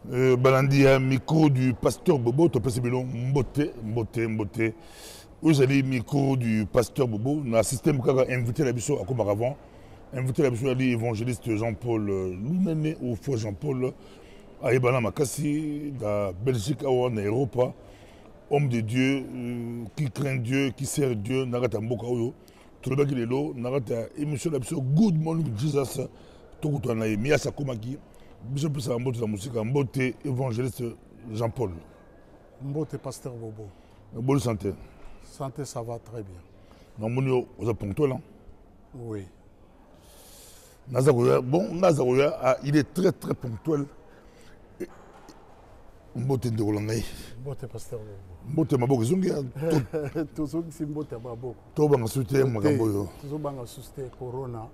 Balandi a micro du pasteur Bobo, tu peux se mbote. Vous avez micro du pasteur Bobo, on a un système qui a invité la biso comme avant. Invité la biso à l'évangéliste Jean-Paul Lounane ou faux Jean-Paul à Ebana Makassi, dans Belgique, en Europe. Homme de Dieu, qui craint Dieu, qui sert Dieu, Narata Mboka Oyo. Tout le monde est là, Narata émission la biso Good Morning Jesus, tout le monde est Mia Sakomaki. Je peux savoir la musique en beauté évangéliste Jean-Paul. Mbote pasteur Bobo. Bonne santé. Santé, ça va très bien. Non, mon vous êtes ponctuel. Oui. Bon, Nazaroya, il est très très ponctuel. Mbote de Rolandais. Mbote pasteur Bobo. Mbote Maboko Zungia. Toujours si Mbote Maboko. Tout le monde soutient Magamboyo. Toujours banga soutien Corona.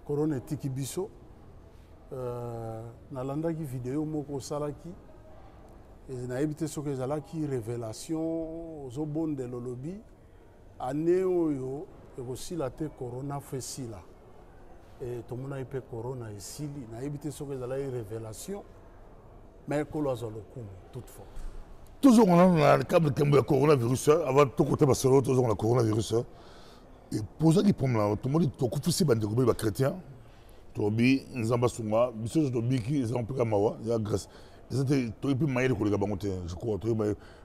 Corona tiki biso. Nalandaki vidéo moko salaki et na évité ce que zalaki révélation aux bonnes de lolobi année oyo et aussi la te corona fait si là et tout le monde a eu corona ici na évité ce que zalaki révélation mais que l'on a le coup toutefois toujours on a le cas de coronavirus avant tout côté Barcelone toujours on a coronavirus et pour ça qui prend là tout le monde tout coup si bande de chrétiens Tobi, Nzamba Souma, Bissot Tobi qui est un peu comme moi, il y a Grèce. C'était plus maillé que les Gabangote, je crois.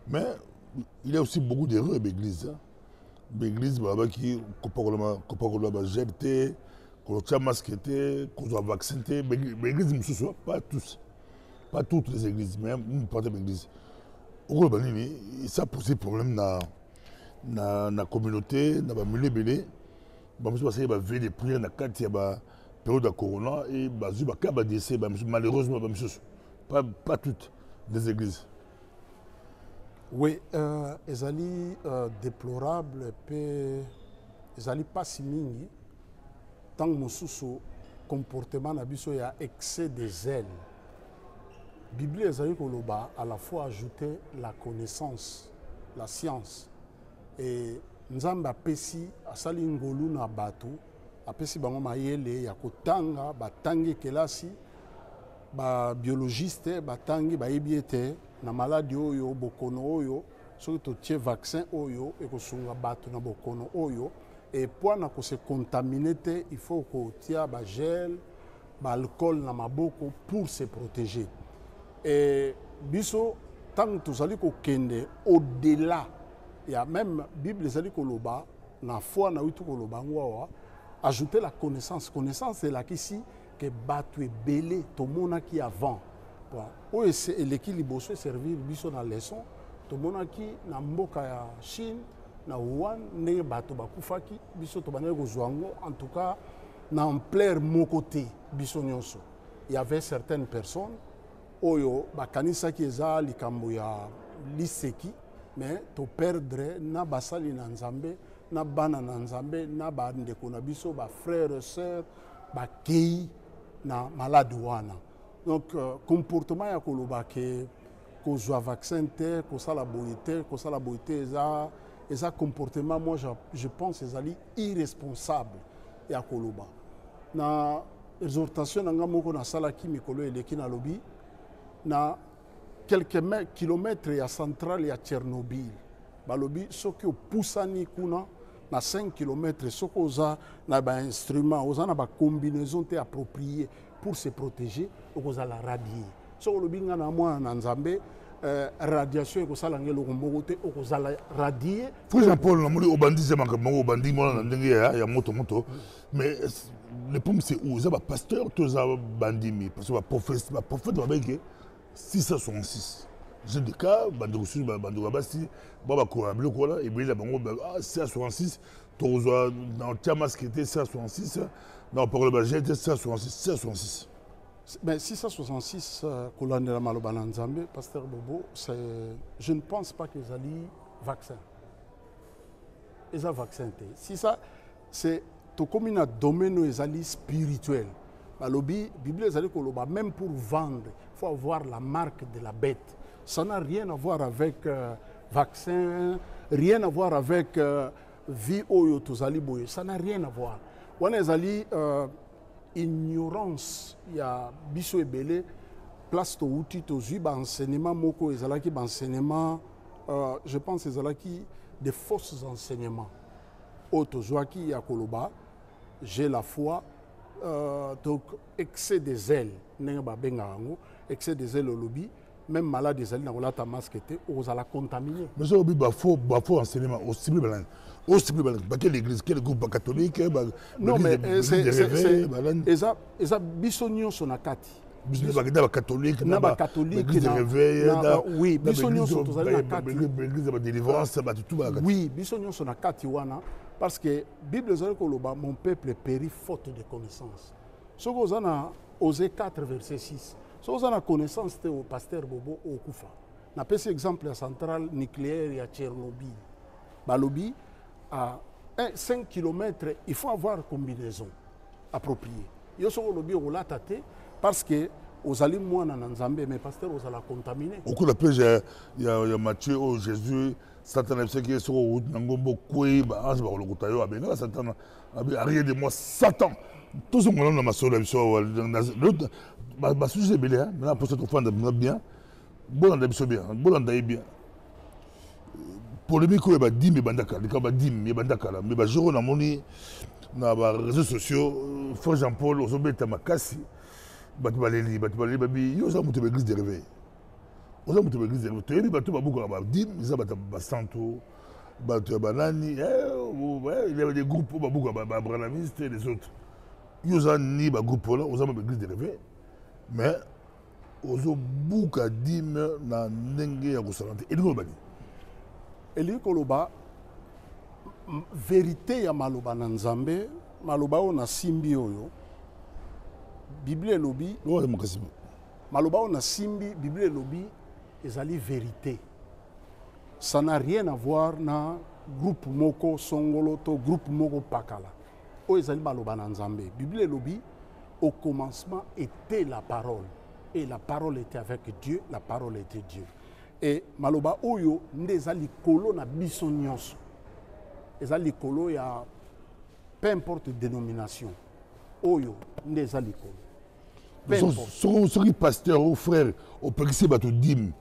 Mais il y a aussi beaucoup d'erreurs à l'église. L'église, qui Copacola, GLT, Colotia Masqueté, Kozo vacciné. L'église, pas tous. Pas toutes les églises, mais une partie de l'église. Au Robanini, ça a posé problème dans la communauté, dans la milieu belé. Je pense qu'il y a des prières dans la carte. Période de corona et malheureusement pas toutes les églises. Oui, ils allaient déplorables et ils allaient pas si mingi tant que mon comportement n'abisso y a excès de zèle. Bible ils allaient à la fois ajouter la connaissance, la science et nzamba pesi asali ngolu na bato apesi bango mayele ya kotanga batangi kelasi ba biologiste batangi bayebi ete na maladie oyo bokono oyo soki totie vaccin oyo ekosunga bato na bokono oyo et mpona kose contaminer te il faut kotia bagel baalcool na maboko pour se protéger et biso ntango tozali kokende au-delà ya même bible ezali koloba na foi na witu koloba ngo awa ajouter la connaissance. Connaissance, c'est là qu'ici, que battu est belé, tout le monde qui avant. Oui, c'est l'équilibre, c'est servir, biso na leçon, tout le monde qui na mboka ya Chine, na Wuhan, ne bato bakufaki, biso to banel gozuango, en tout cas, na ampleur mon côté, biso nyonso. Il y avait certaines personnes, oyo, bakanisa ki eza likambo ya liseki, mais to perdre na basali na nzambe, na bana na nzambe na bandeko na biso ba frères sœurs ba kei na malade wana donc comportement ya koloba ke kozwa vaccin te kosala boyete eza comportement moi je pense ezali irresponsable ya koloba na exhortation na nga moko na sala ki mikolo eleki na lobi na quelques kilomètres ya centrale ya Tchernobyl balobi soki opusani kuna na 5 km soki oza na bainstrument oza na bacombinaison te appropriée pour se protéger okozala radier soki olobi nga na mwana na nzambe radiation ekosala nge eloko moko te okozala radier Frère Jean-Paul namoni obandi ze makambo obandi mwana na ndenge ya moto mais le problème c'est où eza bapasteur to eza bandimi parce que baprophète babeke 666 j'ai des cas, Bandoussou, Bandouabasi, Babakura, Blokola, et bien là-bas, C66, Tozoa, dans Tiamas qui était C66, dans Port-le-Baget était C66. Mais 666, Kolande la Malobananzambe, Pasteur Bobo, je ne pense pas qu'ils allaient vaccin. Ils ont vaccin. Si ça, c'est tout comme un domaine spirituel. La lobby, Bible, même pour vendre, il faut avoir la marque de la bête. Ça n'a rien à voir avec vaccin, rien à voir avec vie oyo tozali boye. Ça n'a rien à voir. On est allé ignorance, il y a biso ebele, place touti tozwi enseignement moko ezalaki enseignement je pense ezalaki des fausses enseignements oyo tozwaki ya koloba j'ai la foi donc excès de zèle ndenge babengaka yango excès de zèle olobi même malade ezali na kolata masque te ozala contaminé. Mais ça obi bafo enseignement au cible balan. Au cible balan. Ba quelle église, quel groupe catholique, non mais c'est eza biso nyonso na kati. Biso ba catholique na ba catholique église de réveil, oui, biso nyonso tozali na kati. Église de délivrance, ba tout ba. Oui, biso nyonso na kati wana parce que Bible ezali koloba mon peuple périt faute de connaissance. Soko ozana Osée 4 verset 6. Si vous avez connaissance au pasteur Bobo au Koufa, on a un exemple de la centrale nucléaire à Tchernobyl. Balobi, à 5 km, il faut avoir une combinaison appropriée. Il y a un lobby au latate parce que aux allez moins en Nzambé, mais pasteur aux allez contaminé. Au cours de la page, il y a Matthieu, Jésus, Satan a fait sur route, Nangombo, Koué, Ange, Barolokotayo, Abenga, Satan, arrière de moi, Satan. Tous ceux qui ont ma soeur, bah sujet belé hein maintenant pour cette fois on bien bon on bien bon on bien polémique ko ba dim bandaka le ba dim bandaka mais ba joro na moni na ba réseaux sociaux fo Jean Paul ozobeta makasi batubaleli babi yo za mutu ba église de réveil oza mutu ba église de réveil toyebi batu ba buko ba dim za ba santo batu banani il y avait des groupes ba buko ba branamistes et les autres yo za ni ba groupe là oza ba église de réveil. Mais ozo buka dime na ndenge ya kosalante elingo bani elingo loba vérité ya maloba na Nzambe maloba o na simbi oyo Bible lobi oyo mokasi maloba o na simbi Bible lobi ezali vérité. Ça n'a rien à voir na groupe moko songolo to groupe moko pakala o ezali maloba na Nzambe. Bible lobi au commencement était la parole. Et la parole était avec Dieu, la parole était Dieu. Et maloba oyo ndeza likolo na biso nyonso. Eza likolo ya peu importe dénomination. Oyo ndeza likolo. Ce qui pasteur ou frère au pekisi bato dim.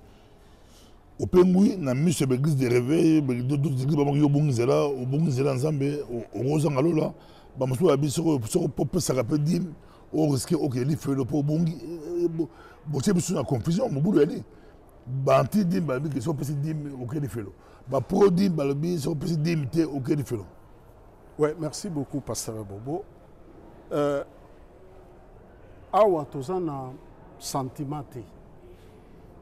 Au pengui na mise l'église de réveil, d'autres églises ba yo bongizela, au bongizela Nzambe, au rozanga lola, ba musu ba biso so pop ça rappelle dim. On risque ok li fait le pour bongi bon c'est une confusion mon boulot est banti dim ba bi so pesi dim ok li fait le ba pro dim ba le bi so pesi dim te ok li fait le. Ouais, merci beaucoup pasteur Bobo. Awa tozana sentiment te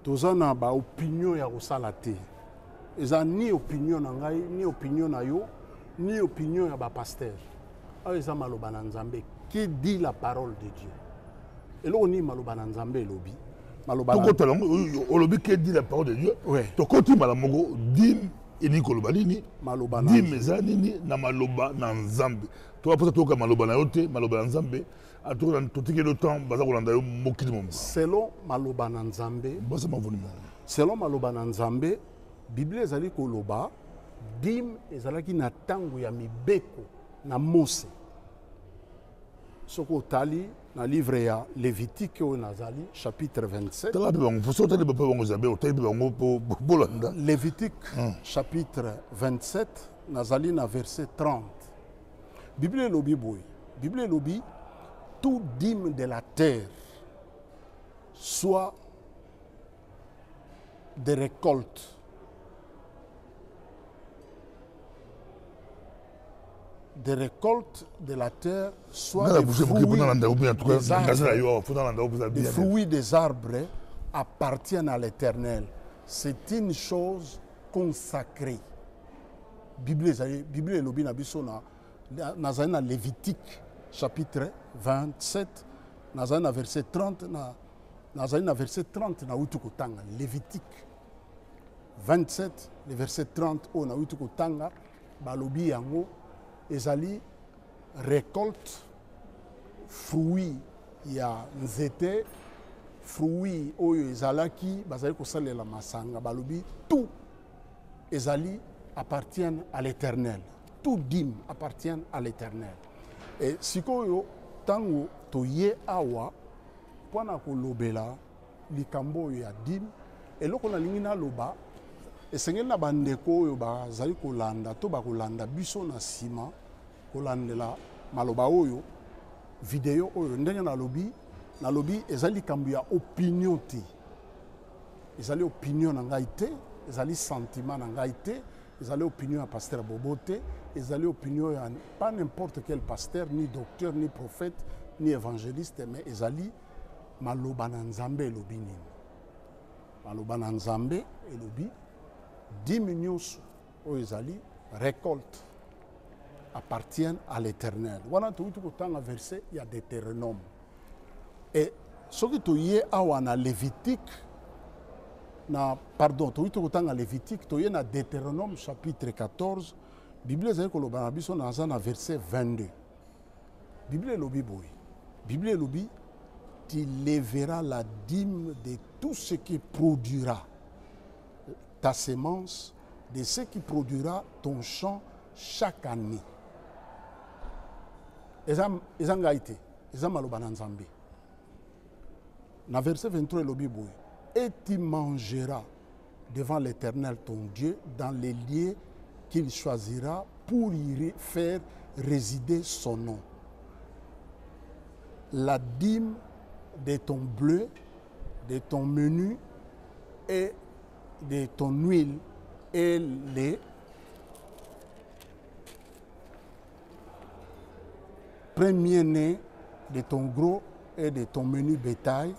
tozana ba opinion ya kosala te eza ni opinion na ngai ni opinion na yo ni opinion ya ba pasteur awa eza maloba na Nzambe qui dit la parole de Dieu. Et là, on dit maloba na Nzambe lobi. Maloba. Tout lobi qui dit la parole de Dieu. Ouais. To koti malamongo dim ini kolobalini. Maloba na. Dim ezanini na maloba na Nzambe. To apota to ka maloba na yote maloba na Nzambe. Ato to tike le temps baza kolanda yo mokili mom. Selon maloba na Nzambe. Bosa mavuni. Selon maloba na Nzambe, Bible ezali koloba dim ezalaki na tango ya mibeko na Mose. Soko tali na livre ya Lévitique au Nazali chapitre 27. Lévitique chapitre 27 Nazali na verset 30. Bible lobi boy. Bible lobi tout dîme de la terre soit des récoltes de la terre, soit des fruits des arbres appartiennent à l'Éternel. C'est une chose consacrée. Bible lobi na biso na Lévitique chapitre 27 na verset 30 na verset 30 na utukotanga Lévitique 27 le verset 30 o na utukotanga balobi yango ezali récolte fruit ya nzete fruit oyo ezalaki bazali kosalela masanga balobi tout ezali appartiennent à l'Éternel. Tout dîme appartient à l'Éternel. Et sikoyo tango toye awa pona kolobela likambo oyo ya dim eloko nalingi naloba esengeli na bandeko oyo bazali kolanda to bakolanda biso na nsima kolandela maloba oyo video oyo ndenge nalobi ezali likambo ya opinion te ezali opinion na ngai te ezali sentiment na ngai te ezali opinion ya pasteur Bobo te ezali opinion ya pas n'importe quel pasteur ni docteur ni prophète ni évangéliste mais ezali maloba na Nzambe elobi nini maloba na Nzambe elobi dimi nyonso oyo ezali récolte appartiennent à l'Éternel. Wana toyuti kotanga verset ya Deutéronome. Et soki toye awa na Lévitique na pardon toyuti kotanga Lévitique toye na Deutéronome chapitre 14 Bible ezali koloba na biso na verset 22. Bible elobi boye. Bible elobi tu lèveras la dîme de tout ce qui produira ta semence, de ce qui produira ton champ chaque année. Eza ngai te, eza maloba na Nzambe. Na verset 23 elobi boye. Et tu mangeras devant l'Éternel ton Dieu dans les lieux qu'il choisira pour y faire résider son nom. La dîme de ton bleu, de ton menu et de ton huile et les premiers-nés de ton gros et de ton menu bétail,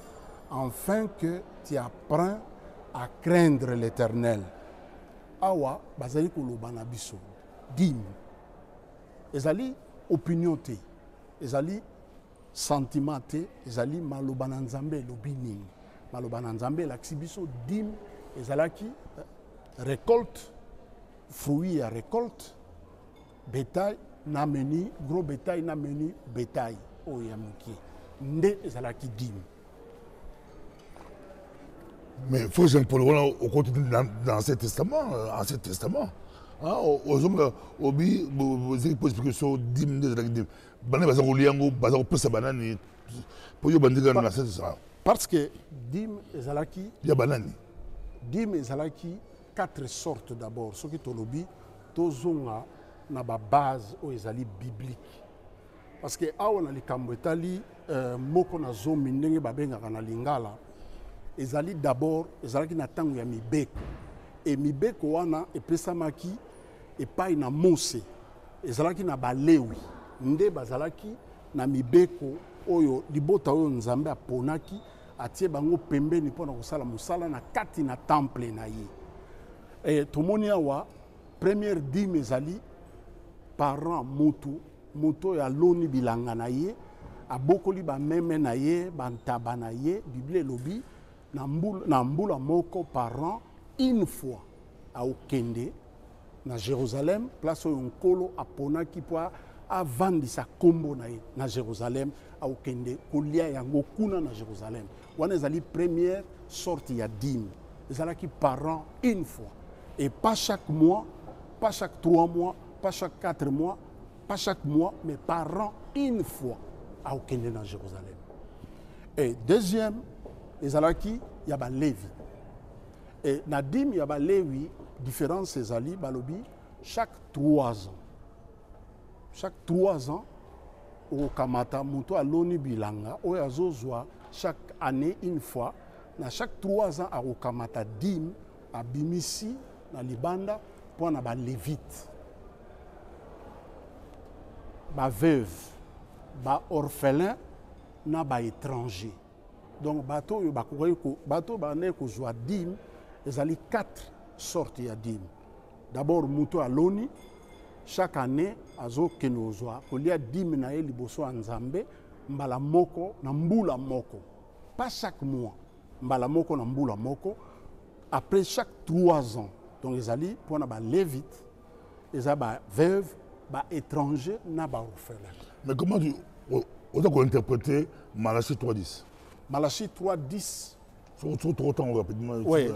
afin que tu apprennes à craindre l'Éternel. Awa, bazali koloba na biso, dîme. Ezali opinion te, ezali sentiment te, ezali maloba na Nzambe elobi nini. Maloba na Nzambe elakisi biso dîme ezalaki récolte, fruit à récolte, bétail na meni, gros bétail na meni bétail oya muki. Nde ezalaki dîme. Mais il faut que pour le continue dans l'Ancien Testament, Ancien Testament. Aux hommes, obi, vous avez posé sur dîme de la dîme. Bané bazar oliango, bazar pesa banani. Pour yo bandiga na ça. Parce que dîme ezalaki. Ya banani. Dîme ezalaki 4 sortes d'abord. Ce qui tolobi, tozonga na ba base o ezali biblique. Parce que awa na likambo etali moko na zomi ndenge babengaka na lingala. Ezali d'abord ezalaki na tango ya mibeko. Et mibeko wana epesamaki epai na Mose. Ezalaki na balewi. Nde bazalaki na mibeko oyo libota oyo Nzambe aponaki atie bango pembeni mpona kosala mosala na kati na temple na ye. Et tomoni awa première dîme ezali parent moto ya loni bilanga na ye abokoli ba meme na ye bantaba na ye Bible elobi na mbula moko parent une fois à okende na Jérusalem place oyo nkolo aponaki po avandisa kombo na ye na Jérusalem a okende kolia yango kuna na Jérusalem. Wana ezali première sorte ya dîme. Ezalaki parent une fois. Et pas chaque mois, pas chaque 3 mois, pas chaque 4 mois, pas chaque mois, mais par an, une fois, à okende dans Jérusalem. Et deuxième, ezalaki, il y a Lévi. Et Nadim, il y a Lévi, différence ezali, balobi, chaque 3 ans. Chaque 3 ans, au Kamata, Mouto Aloni Bilanga, au Azozwa, chaque année, une fois, na chaque 3 ans, à Okamata Dim, à Bimisi, na Libanda, pour na ba lévite. Ba veuve, ba orphelin, na ba étranger. Donc, bateau, bateau, ba ne ko zwa dim, ezali 4 sortes ya dim. D'abord, Mouto Aloni, chaque année, azo kenozwa, kolia dim na ye liboso Nzambe, mbala moko, na mbula moko. Pas chaque mois, mbala moko na mbula moko. Après chaque 3 ans, donc ezali pour na ba lévite, ezali ba veuve, ba étranger, na ba orphelin. Mais comment tu on doit interpréter Malachie 3:10? Malachie 3:10. Autant rapidement. Oui,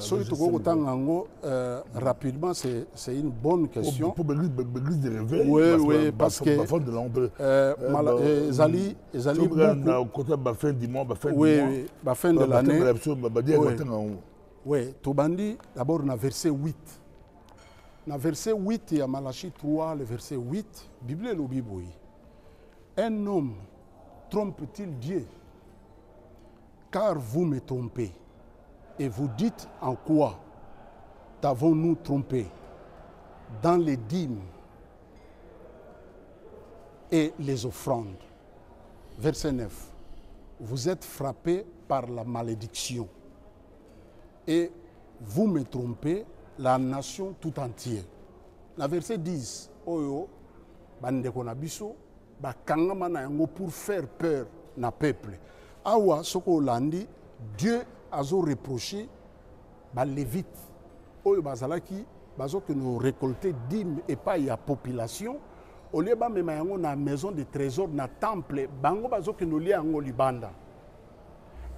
rapidement, c'est une bonne question. Pour l'église de réveil, oui, parce que fin de l'année. Oui, Tobandi, d'abord, dans verset 8. Dans verset 8, il y a Malachie 3, le verset 8, Bible le Bible. Un homme trompe-t-il Dieu? Car vous me trompez. Et vous dites en quoi t'avons-nous trompé? Dans les dîmes et les offrandes. Verset 9. Vous êtes frappés par la malédiction. Et vous me trompez, la nation tout entière. La verset 10. Oyo, bandeko na biso, bakangama na yango pour faire peur na peuple. Awa, soko olandi, Dieu a reproché les Lévites. Oyo bazalaki, bazo que nous récolter dîmes et pas la population. Au lieu de même yango na maison de trésor, na temple, bango bazo que nous liango libanda.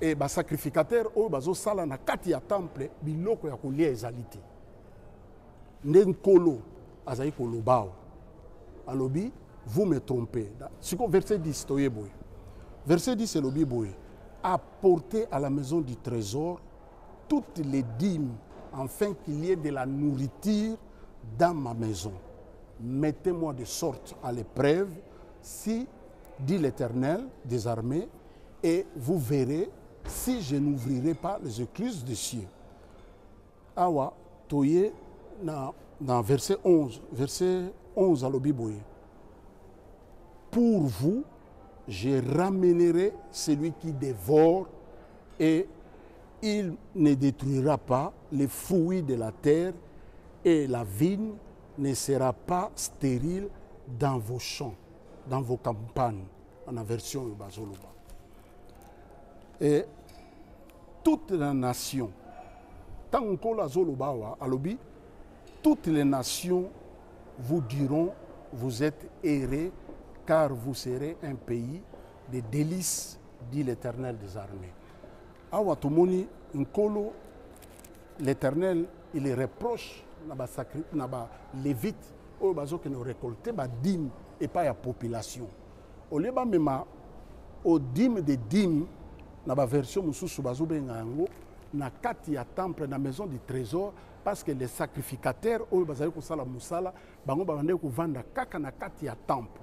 Et les sacrificateurs, ils sala na kati ya temple, biloko ya kolia ezalite. Nenkolo, azayi kolobao. Alobi, vous me trompez. Verset 10, verset 10, c'est le Bible. Apportez à la maison du trésor toutes les dîmes, afin qu'il y ait de la nourriture dans ma maison. Mettez-moi de sorte à l'épreuve, si, dit l'Éternel des armées, et vous verrez si je n'ouvrirai pas les écluses des cieux. Awa, toye, dans verset 11, à l'Obiboye. Pour vous, je ramènerai celui qui dévore et il ne détruira pas les fruits de la terre et la vigne ne sera pas stérile dans vos champs, dans vos campagnes, en la version Bazoluba. Et toute la nation, tant que la Zoluba a lobby, toutes les nations vous diront, vous êtes errés, car vous serez un pays de délices, dit l'Éternel des armées. Awa tomoni nkolo, l'Éternel, il reproche naba lévite, au bazo que nous récolter ba dîme et pas la population. Au lieu ba mema au dîme de dîme, naba version mususu bazo benga yango na kati ya temple na maison du trésor, parce que les sacrificateurs au bazali ko sala musala bango bande ko vanda kaka na kati ya temple.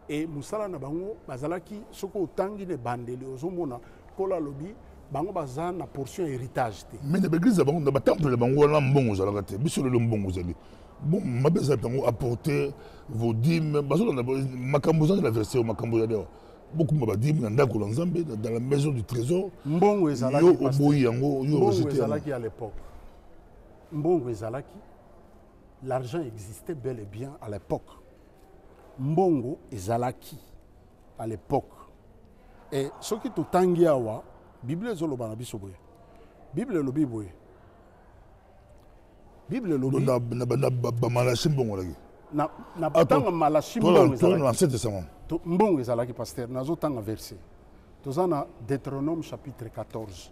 Et musala na bango bazalaki soko otangi ne bandeli ozomona kola lobi bango baza na portion héritage te. Mais l'église bango na temple bango na mbongo zalaka te biso le mbongo zali. Bon mabeza bango apporter vos dîmes bazo na makambo za la version makambo za deo. Beaucoup maba dîmes na ndako la Nzambe dans la maison du trésor. Mbongo ezalaki yo oboyi yango yo ezalaki à l'époque. Mbongo ezalaki l'argent existait bel et bien à l'époque. Mbongo ezalaki à l'époque. Et ce qui tout tangi awa, Bible ezoloba na biso boye. Bible lobi boye. Bible lobi na ba malachi mbongo laki. Na tanga malachi mbongo ezalaki. Dans l'Ancien Testament. Mbongo ezalaki pasteur nazo tanga verset. Tozana Deutéronome chapitre 14.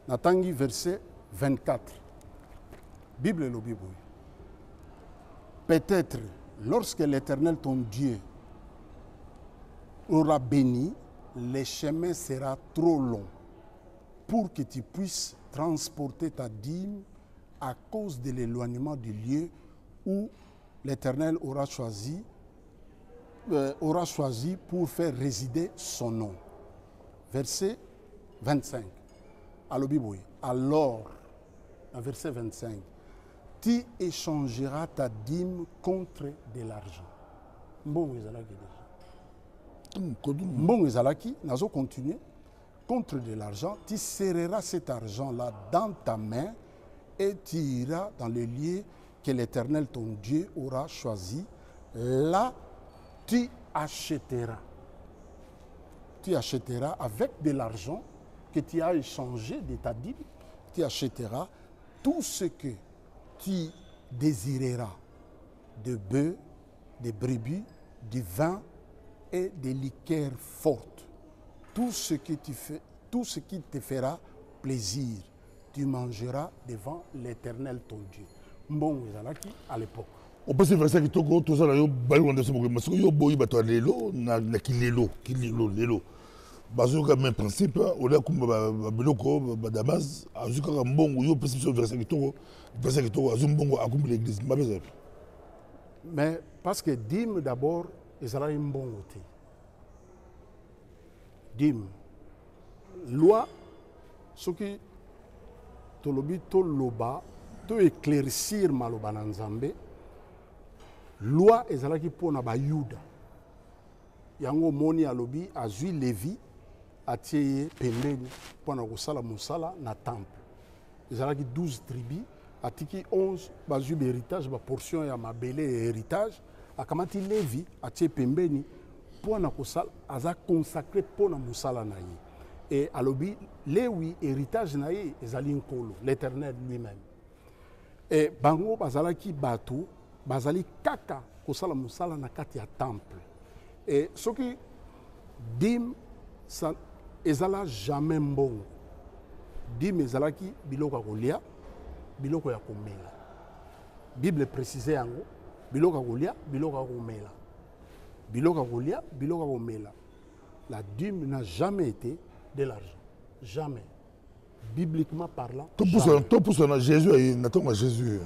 Na tangi verset 24. Bible lobi boye. Peut-être lorsque l'Éternel, ton Dieu, aura béni, le chemin sera trop long pour que tu puisses transporter ta dîme à cause de l'éloignement du lieu où l'Éternel aura choisi pour faire résider son nom. Verset 25. Alors, verset 25. Tu échangeras ta dîme contre de l'argent. Mbongo ezalaki déjà. Mbongo ezalaki, nazo continuer. Contre de l'argent, tu serreras cet argent-là dans ta main et tu iras dans le lieu que l'Éternel, ton Dieu, aura choisi. Là, tu achèteras. Tu achèteras avec de l'argent que tu as échangé de ta dîme. Tu achèteras tout ce que tu désireras de bœufs, de brebis, du vin et des liqueurs fortes. Tout ce qui te fera plaisir. tu mangeras devant l'Éternel ton Dieu. Bon, ezalaki à l'époque. On peut se verser qui toko tout ça là yo bali wanda se mo parce que yo boyi bato lelo na kilelo lelo. Bazo ka même principe on a comme ba biloko ba damas azuka ka mbongo yo peut se verser qui toko azum mbongo akumbi l'église ba besoin. Mais parce que dîme d'abord ezalaki mbongo te. Dîme loi soki tolobi to loba to éclaircir maloba na Nzambe loi ezalaki pona ba Yuda yango moni alobi azui Lévi atie ye pembeni pona kosala mosala na temple ezalaki 12 tribus atiki 11 bazui héritage ba portion ya mabele et héritage akamati Lévi atie pembeni pona kosala aza consacré pona mosala na ye et alobi lewi héritage na ye ezali nkolo l'Éternel lui-même et bango bazalaki bato bazali kaka kosala mosala na kati ya temple et soki dîme ezala jamais mbongo dîme ezalaki biloko ya kolia biloko ya komela bible précise yango biloko ya kolia biloko ya komela biloko ya kolia biloko ya komela la dîme n'a jamais été de l'argent jamais bibliquement parlant tout pour ça Jésus na Jésus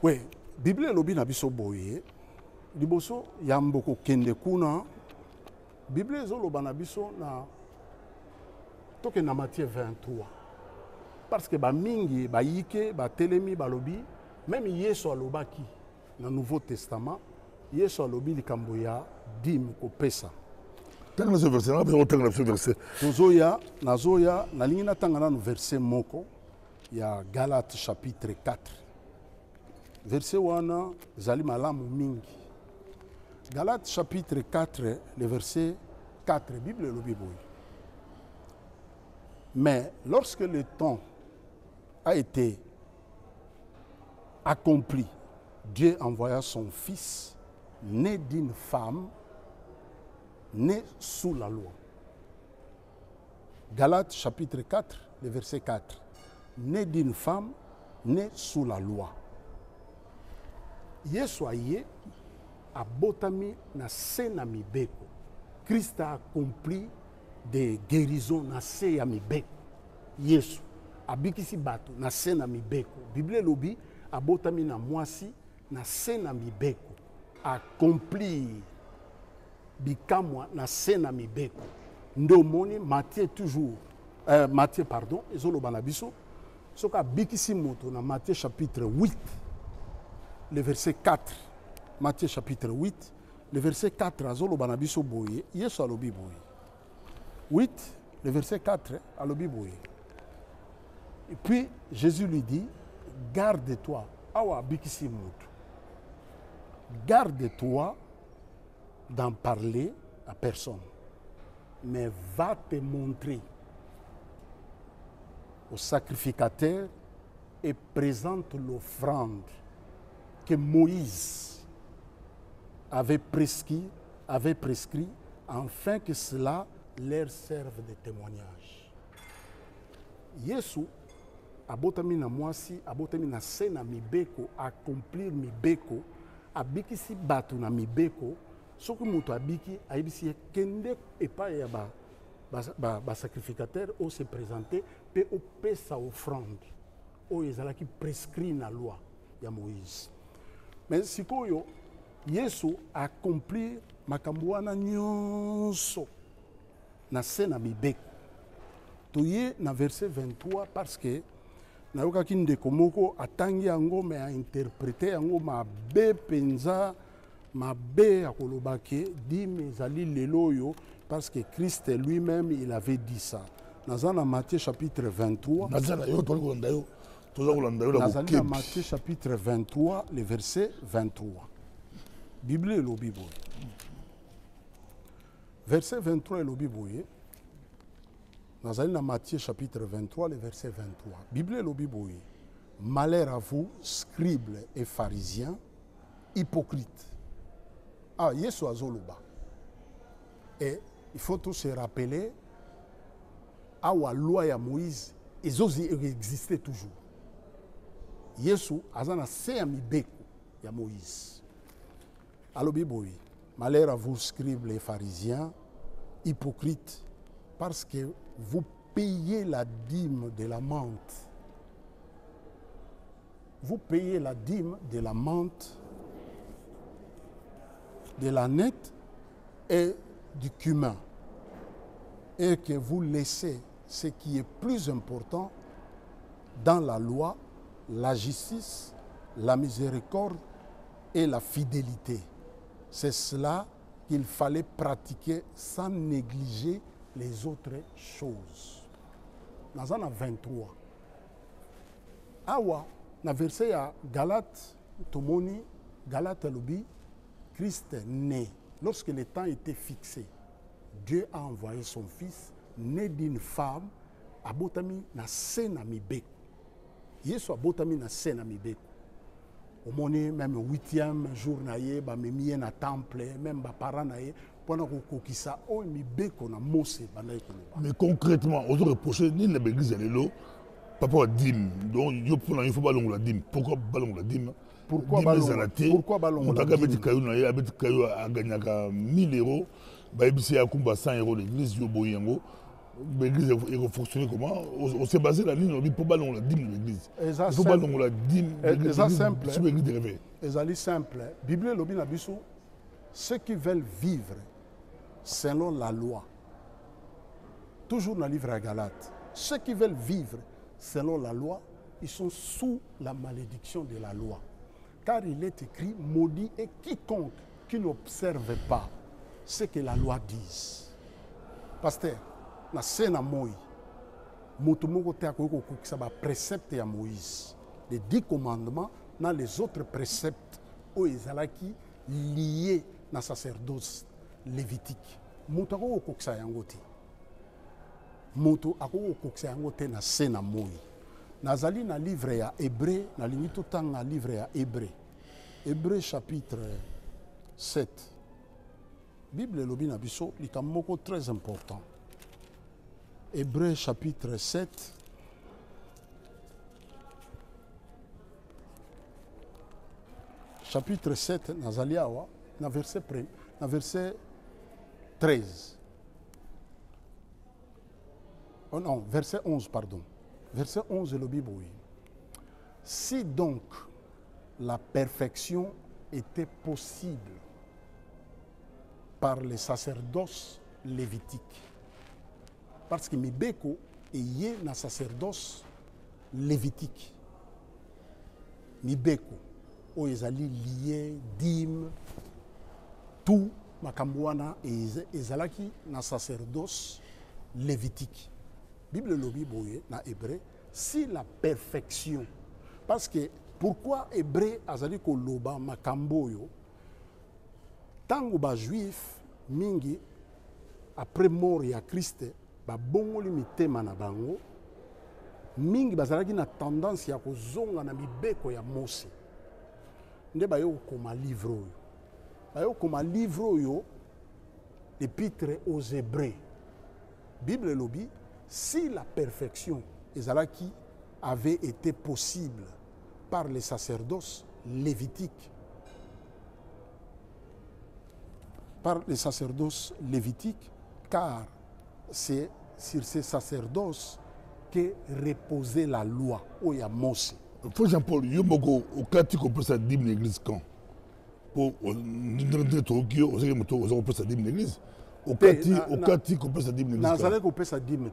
oui Bible elobi na biso boye liboso ya mboko kende kuna Bible ezoloba na biso na toke na Matthieu 23 parce que ba mingi ba yike ba telemi balobi même Yesu alobaki na Nouveau Testament Yesu alobi likambo ya dîme ko pesa tanga ce verset na pe tanga ce verset tozoya nazoya nalingi natanga na verset moko ya Galates chapitre 4 verset wana zali malamu mingi Galates chapitre 4 le verset 4 Bible elobi boye mais lorsque le temps a été accompli Dieu envoya son fils né d'une femme né sous la loi Galates chapitre 4 le verset 4 né d'une femme né sous la loi Yesu aye abotami na se na mibeko Christ a accompli des guérisons na se ya mibeko Yesu abikisi bato na se na mibeko Bible lobi abotami na mwasi na se na mibeko accompli bikamwa na se na mibeko ndomoni Matthieu toujours Matthieu pardon ezoloba na biso soka abikisi moto na Matthieu chapitre 8 le verset 4, Matthieu chapitre 8, le verset 4, azoloba na biso boye, Yesu alobi boye. 8, le verset 4, alobi boye. Et puis Jésus lui dit, garde-toi, awa bikisi mutu. Garde-toi d'en parler à personne, mais va te montrer au sacrificateur et présente l'offrande que Moïse avait prescrit afin que cela leur serve de témoignage. Yesu abotami na mwasi, abotami na se na mibeko, accomplir mibeko, abikisi bato na mibeko, soki moto abiki, ayebisi kende epai ya ba sacrificateur o se présenter pe o pesa offrande o ezalaki prescrit na loi ya Moïse. Mais sikoyo Yesu accomplir makambo wana nyonso na se na mibeko toye na verset 23 parce que nayokaki ndeko moko atangi yango me ainterprete yango mabe penza mabe akoloba ke dîme ezali lelo oyo parce que Christ lui-même il avait dit ça naza na Matthieu chapitre 23 Nazali na Matthieu chapitre 23, le verset 23. Bible elobi boye. Verset 23 elobi boye. Nazali na Matthieu chapitre 23, le verset 23. Bible elobi boye. Malheur à vous, scribes et pharisiens, hypocrites. Ah, Yesu azoloba. Et il faut tous se rappeler, awa loi ya Moïse ils existaient toujours. Yesu azana se ya mibeko ya Moïse. Alobi boy, malheur à vous scribes les pharisiens, hypocrites, parce que vous payez la dîme de la menthe. Vous payez la dîme de la menthe, de la nette et du cumin, et que vous laissez ce qui est plus important dans la loi, la justice, la miséricorde et la fidélité. C'est cela qu'il fallait pratiquer sans négliger les autres choses. Dans un 23. Awa, na verset ya Galate, Tomoni, Galate Lobi, Christ est né. Lorsque le temps était fixé, Dieu a envoyé son fils, né d'une femme, abotami na sena mibeko. Yesu abotami na sena mibeko. Au moni même 8e jour na ye ba memiye na temple, même ba parents na ye pendant ko kokisa o mibeko na Mose banaye koloba. Mais concrètement, on se reprocher ni na l'église lelo papa wa dîme. Donc yo pour il faut balongo la dîme. Pourquoi balongo la dîme? Pourquoi balongo la dîme? Pourquoi balongo la dîme? Petit caillou na ye, petit caillou a gagné 1000 euros. Ba ebisi ya kumba 100 euros l'église yo boyengo. L'église est fonctionner comment? On s'est basé la ligne, on dit pour ballon la dîme de l'église. Il faut ballon la dîme de l'église. C'est simple. C'est l'église de réveil. C'est simple. Bible lobi na biso, ceux qui veulent vivre selon la loi. Toujours dans le livre à Galate. Ceux qui veulent vivre selon la loi, ils sont sous la malédiction de la loi. Car il est écrit, maudit est quiconque qui n'observe pas ce que la loi dit. Pasteur, na sena moi moto moko te akoki kokokisa ba précepte ya Moïse, les 10 commandements dans les autres préceptes oyo ezalaki liés na sacerdoce lévitique. Moto akoki kokokisa yango te. Moto akoki kokokisa yango te na sena moi. Nazali na livre ya Hébreu, na lingi totanga livre ya Hébreu. Hébreu chapitre 7. Bible elobi na biso likambo moko très important. Hébreu chapitre 7. Chapitre 7, nazali awa, na verset 13. Oh non, verset 11, pardon. Verset 11 le Bible. Si donc la perfection était possible par les sacerdoces lévitiques, parce que mibeko est lié na sacerdoce lévitique. Mibeko o ezali lié dîme tout makambuana ezalaki na sacerdoce lévitique. Bible lobi boye na hébreu si la perfection, parce que pourquoi hébreu azali ko loba makamboyo tango ba juif mingi après mort ya Christ ba bongoli mitema na bango mingi bazalaki na tendance ya kozonga na mibeko ya Mose nde bayo koma livre oyo bayo koma livre oyo l'épître aux Hébreux. Bible lobi si la perfection ezalaki avait été possible par les sacerdoces lévitiques, car c'est sur ces sacerdoces que reposait la loi. Oya Mose. Faut Jean-Paul, il y a beaucoup au cas où on peut ça dîme l'église quand pour Tokyo, on sait que on peut ça dîme l'église. Au cas où on peut ça dîme l'église. Nazaré qu'on peut ça dîme.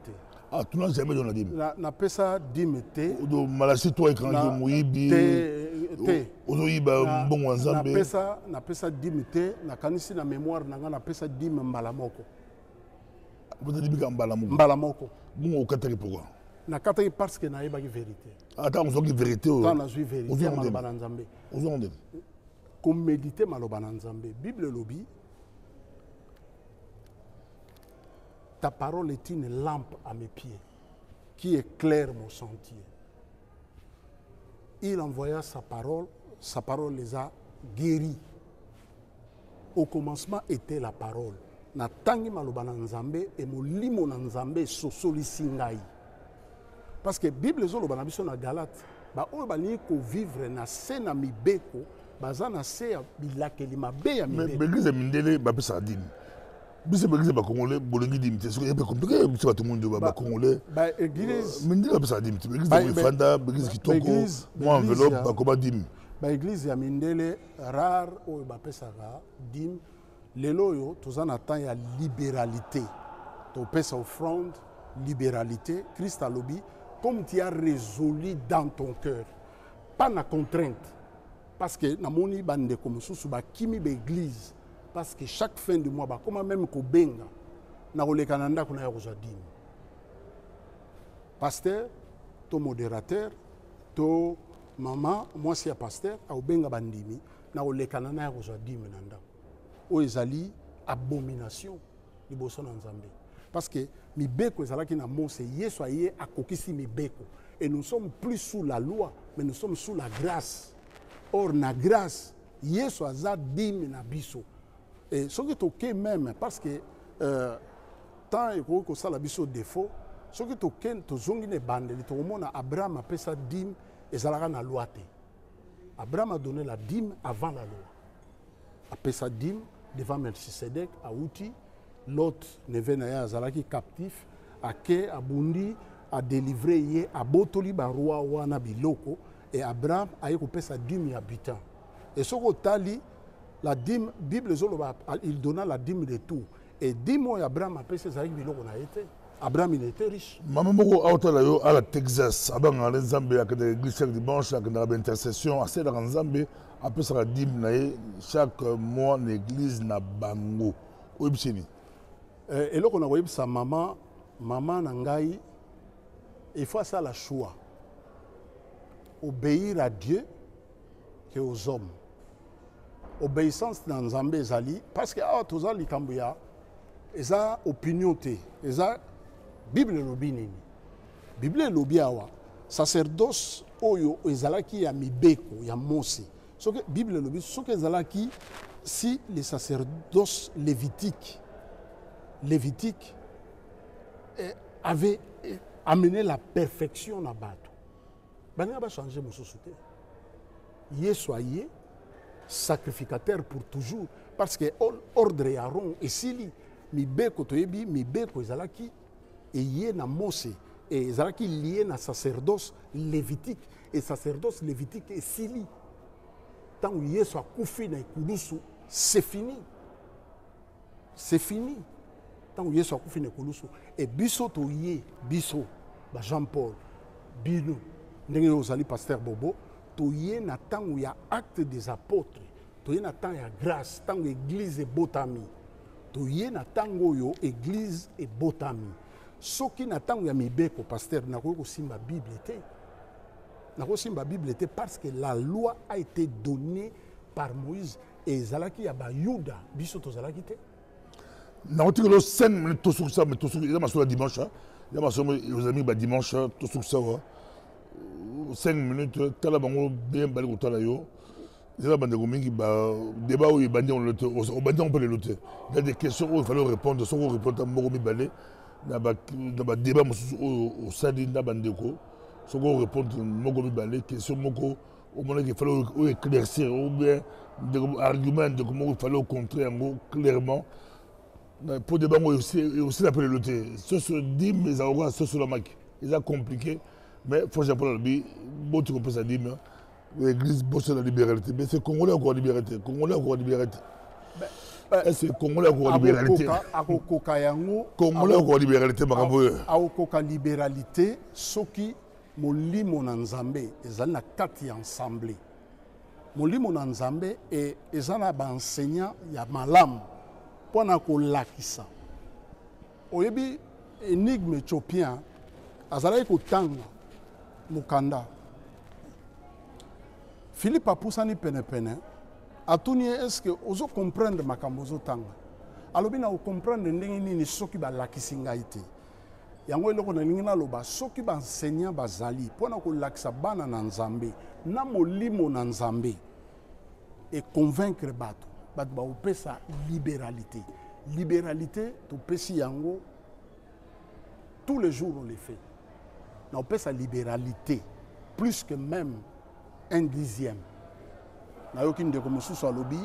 Ah, tu n'as jamais donné la dîme. Na pesa dîme te. Do malachi toi écran de Moïbi. Te. Ozoyiba bon wanzambe. Na pesa dîme te, na kanisi na mémoire na pesa dîme mbalamoko. Vous avez dit que mbalamoko. Mbalamoko. Bon au katari pourquoi? Na katari parce que na yeba ki vérité. Attends, on dit vérité. Quand na suis vérité maloba na Nzambe. Ozonde. Comme méditer maloba na Nzambe. Bible lobi. Ta parole est une lampe à mes pieds, qui éclaire mon sentier. Il envoya sa parole les a guéris. Au commencement était la parole. Na tangi maloba na Nzambe et molimo na Nzambe sosoli singai. parce que Bible ezoloba na biso na Galate ba oyo balingi kovivre na se na mibeko baza na se ya bilakeli mabe ya mibeko. Mais l'église mindele bapesa dîme. Biso l'église ba congolais bolingi dîme te soki ebe compliqué biso ba tout monde ba congolais. Ba église mindele bapesa dîme te l'église ba fanda l'église kitoko moi enveloppe ba koba dîme. Ba église ya mindele rare oyo bapesaka dîme lelo oyo toza na temps ya libéralité. Topesa offrande libéralité Christ alobi comme tu as résolu dans ton cœur pas na contrainte parce que namoni bande comme susu ba kimi ba église parce que chaque fin de mois ba comment même ko benga na koleka na ndako na ya kozwa dîme pasteur to modérateur to maman moi si ya pasteur a benga bandimi na koleka na ya kozwa dîme na ndako o ezali abomination liboso na Nzambe. Parce que mibeko ezalaki na Mose Yesu aye akokisi mibeko et nous sommes plus sous la loi mais nous sommes sous la grâce. Or na grâce Yesu aza dîme na biso et soki toke même parce que tant ekoki kosala biso défaut soki toke tozongi na ebandeli tokomona Abraham apesa dîme ezalaka na loi te. Abraham a donné la dîme avant la loi. Apesa dîme devant Melchisedec auti Lot neve na ya azalaki captif ake abundi a délivré ye abotoli ba roi wana biloko et Abraham aye kopesa dîme ya butin et soko tali la dîme Bible zoloba il donna la dîme de tout et dîme oyo Abraham apesa ezalaki biloko na ye te. Abraham il était riche. Mama moko aotala yo à la Texas abanga na Nzambe akende église chaque dimanche akende ba intercession asela Nzambe apesa la dîme na ye chaque mois na église na bango oyebiseni. Et là, on a vu sa maman Nangaï, il faut ça la choix. Obéir à Dieu et aux hommes. Obéissance dans Nzambe Zali, parce que tout ça, les Cambouya, ils ont opinion, ils ont Bible lobby. Bible lobby awa, sacerdoce, oyo, ezalaki ya mibeko, ya Mose. Ce que Bible lobby, ce que ezalaki, si les sacerdoces lévitiques avait amené la perfection à Bato. Bani va changer mon société. Soyez sacrificateur pour toujours. Parce que ordre Aaron et Sili, mi beko toyebi, mi beko ezalaki, et yé na Mose, et ezalaki lié na sacerdoce lévitique, et sacerdoce lévitique et Sili. Tant que Yesu a koufi na ikulusu, c'est fini. C'est fini. Tant que Yesu a koufi na ikulusu, et biso toye, biso, ba Jean-Paul, bino, ndenge ozali pasteur Bobo, toye na tant où il y a acte des apôtres, toye na tant ya grâce, tant église et botami, toye na tant yo église et botami. Soki na tant ya mibeko pasteur na ko simba Bible te. Na ko simba Bible te parce que la loi a été donnée par Moïse et zalaki ya ba Yuda biso to zalaki te. Na otiki lo 5 minutes to sur ça mais to sur il y a ma sur dimanche, il y a ma sur aux amis ba dimanche to sur ça. 5 minutes, tala bango bien bali kotala yo. Zela bandeko mingi ba débat où bandi on le au bandi on peut le lutter. Il y a des questions où il fallait répondre, sans répondre à moko mi balé na ba débat au sadi na bandeko. Sans répondre moko mi balé question moko au moment qu'il fallait éclaircir ou bien des arguments de comment il fallait contrer en clairement. Pour débat aussi la peut le lutter. Ce se dit mais ça aura ce sur la mac. Il a compliqué. Mais il faut que j'apprenne le dit, bon, tu comprends ça, dit, l'église bosse la libéralité. Mais c'est Congolais encore libéralité. Congolais encore libéralité. Est-ce que Congolais encore libéralité? Congolais encore libéralité, Maraboye. Aokoka libéralité, soki molimo na Nzambe, ezali na kati ya ensemble. Molimo na Nzambe et ezana ba enseignant ya malamu pona ko lakisa. Oyebi énigme éthiopien azalaki kotanga Mukanda. Philippe a poussé pene atuni est-ce que ozo comprendre makambo zo tanga alobi na comprendre ndenge nini soki ba lakisi ngai te yango eloko na lingi na loba soki ba enseignant bazali pona ko lakisa bana na Nzambe na molimo na Nzambe et convaincre bato ba opesa libéralité to pesi yango tous les jours on le fait. on peut sa libéralité, plus que même un dixième. Nayoki ndeko mosusu alobi,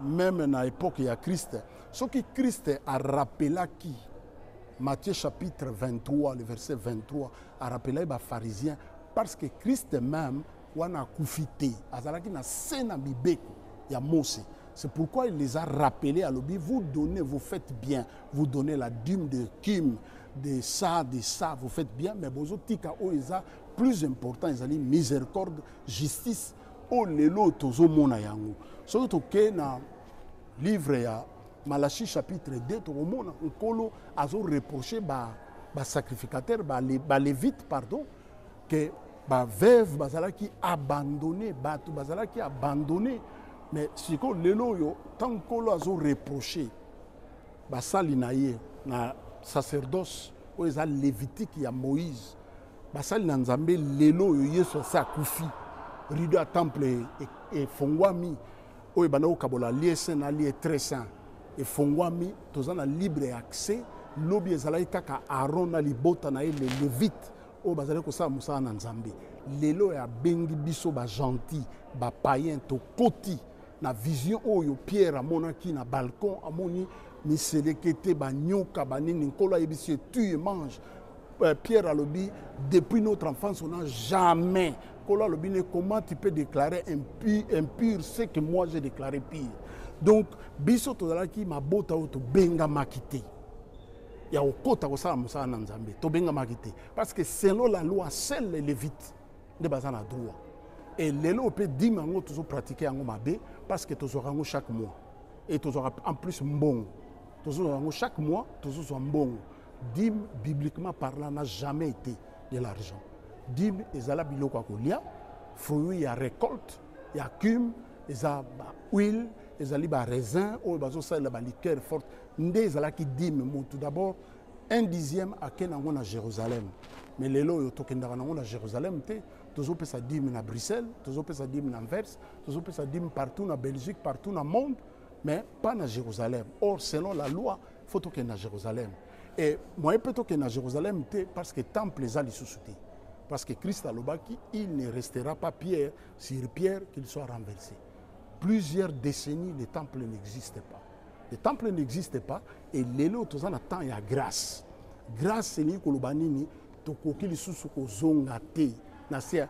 même na époque ya Christ, ce que Christ a rappelé qui Matthieu chapitre 23, le verset 23, a rappelé les pharisiens, parce que Christ même, wana kufite, azalaki na sena bibeko ya Mose. C'est pourquoi il les a rappelés à l'obi, vous donnez, vous faites bien, vous donnez la dîme de kim, de ça, vous faites bien, mais bozo tika o eza plus important, ils allaient miséricorde, justice, o lelo tozo mona yango. So to ke na livre ya Malachie chapitre 2, to mona nkolo azo reprocher ba sacrificateur, ba lévite pardon, que ba veuve bazalaki abandonné, batu bazalaki abandonné. Mais si ko lelo yo tant kolo azo reprocher ba sali na ye na sacerdoce o eza lévitique ya Moïse, ba sali na Nzambe lelo yo yeso sa kufi rideau à temple et fongwami o ebana o kabola liesse na lie très saint et fongwami tozana libre accès lobi ezalaki kaka Aaron na libota na ye le lévite o bazali ko sa musa na Nzambe lelo ya bengi biso ba gentil ba païen to koti na vision oyo Pierre amonaki na balcon amoni miselekete ba nyoka banini nkolo yebisi tu et mange. Pierre alobi depuis notre enfance on n'a jamais nkolo alobi ne comment tu peux déclarer impur ce que moi j'ai déclaré pire. Donc biso tozalaki mabota oyo tobenga makite ya okota kosala mosala na Nzambe tobenga makite parce que selon la loi seul les lévites nde baza na droit. Et lelo peut dire mango toujours pratiquer en mabe parce que toujours en chaque mois et toujours en plus bon toujours en chaque mois toujours en bon dîme bibliquement parlant n'a jamais été de l'argent. Dîme ezala biloko akolia fruits ya récolte ya cume eza ba huile ezali ba raisin ou bazo sala ba liqueur forte nde ezala ki dîme tout d'abord un dixième à kenango na Jérusalem. Mais lelo yo tokendaka nango na Jérusalem te toujours peut ça dîme na Bruxelles, toujours peut ça dîme na Anvers, toujours peut ça dîme partout na Belgique, partout dans le monde, mais pas na Jérusalem. Or selon la loi, faut toke na Jérusalem. Et moi peut toke na Jérusalem te parce que temple ezali sous-souté. Parce que Christ a lobaki, il ne restera pas pierre sur pierre qu'il soit renversé. Plusieurs décennies, le temple n'existait pas. Le temple n'existait pas et lelo tozana temps ya grâce. Grâce c'est ni kolobanini tokoki lisusu kozonga te. Nasia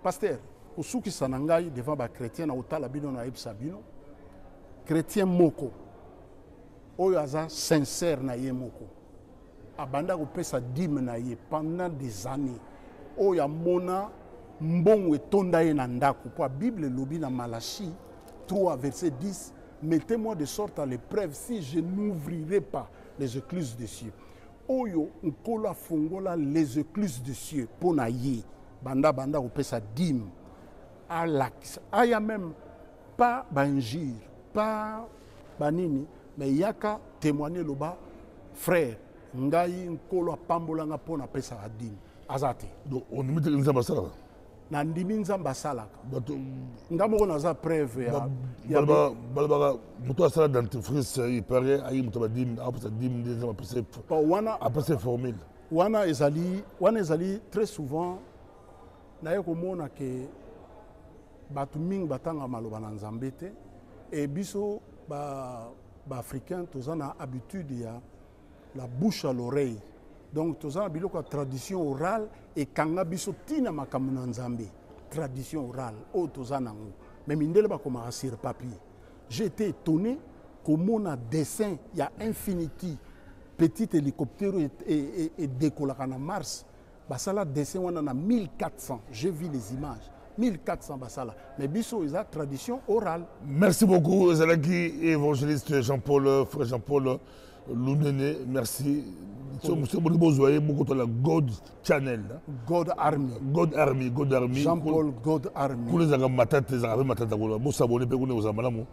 pasteur osuki sanangai devant ba chrétien na otala bino na ebisa bino chrétien moko oyo aza sincère na ye moko abanda ko pesa dîme na ye pendant des années oyo amona mbongo etonda ye na ndako po Bible lobi na Malachie 3 verset 10 mettez-moi de sorte à l'épreuve si je n'ouvrirai pas les écluses des cieux. Oyo nkola fongola les écluses des cieux po na ye banda ou pesa dîme à l'axe aya même pas banjir pas banini mais yaka témoigner loba frère ngai nkolo apambolanga pona pesa dîme azate donc on nous met nzamba sala na ndimi nzamba sala ngamo na za preuve ya balba muto sala dentifrice il paraît ayi muto ba dîme a pesa dîme nzamba pesa wana a pesa formule wana ezali très souvent naye komona ke batu mingi batanga maloba na Nzambe te et biso ba africain tozana habitude ya la bouche à l'oreille donc tozana biloko tradition orale et kanga biso tina makambo na Nzambe tradition orale o tozana ngo mais mindele ba koma sur papier j'ai été étonné komona dessin ya Infinity petit hélicoptère et décollera na Mars. Basala dessin wana na 1400. J'ai vu les images. 1400 basala. Mais biso is a tradition orale. Merci beaucoup Zalaki évangéliste Jean-Paul, frère Jean-Paul Lounene. Merci. Monsieur Bozoye beaucoup la God Channel. God Army. God Army, God Army. Jean-Paul God Army. Pour les matata, les matata gola. Bo sabone pe aux amalamu.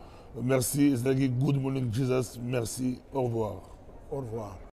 Merci Zalaki. Good morning Jesus. Merci. Au revoir. Au revoir.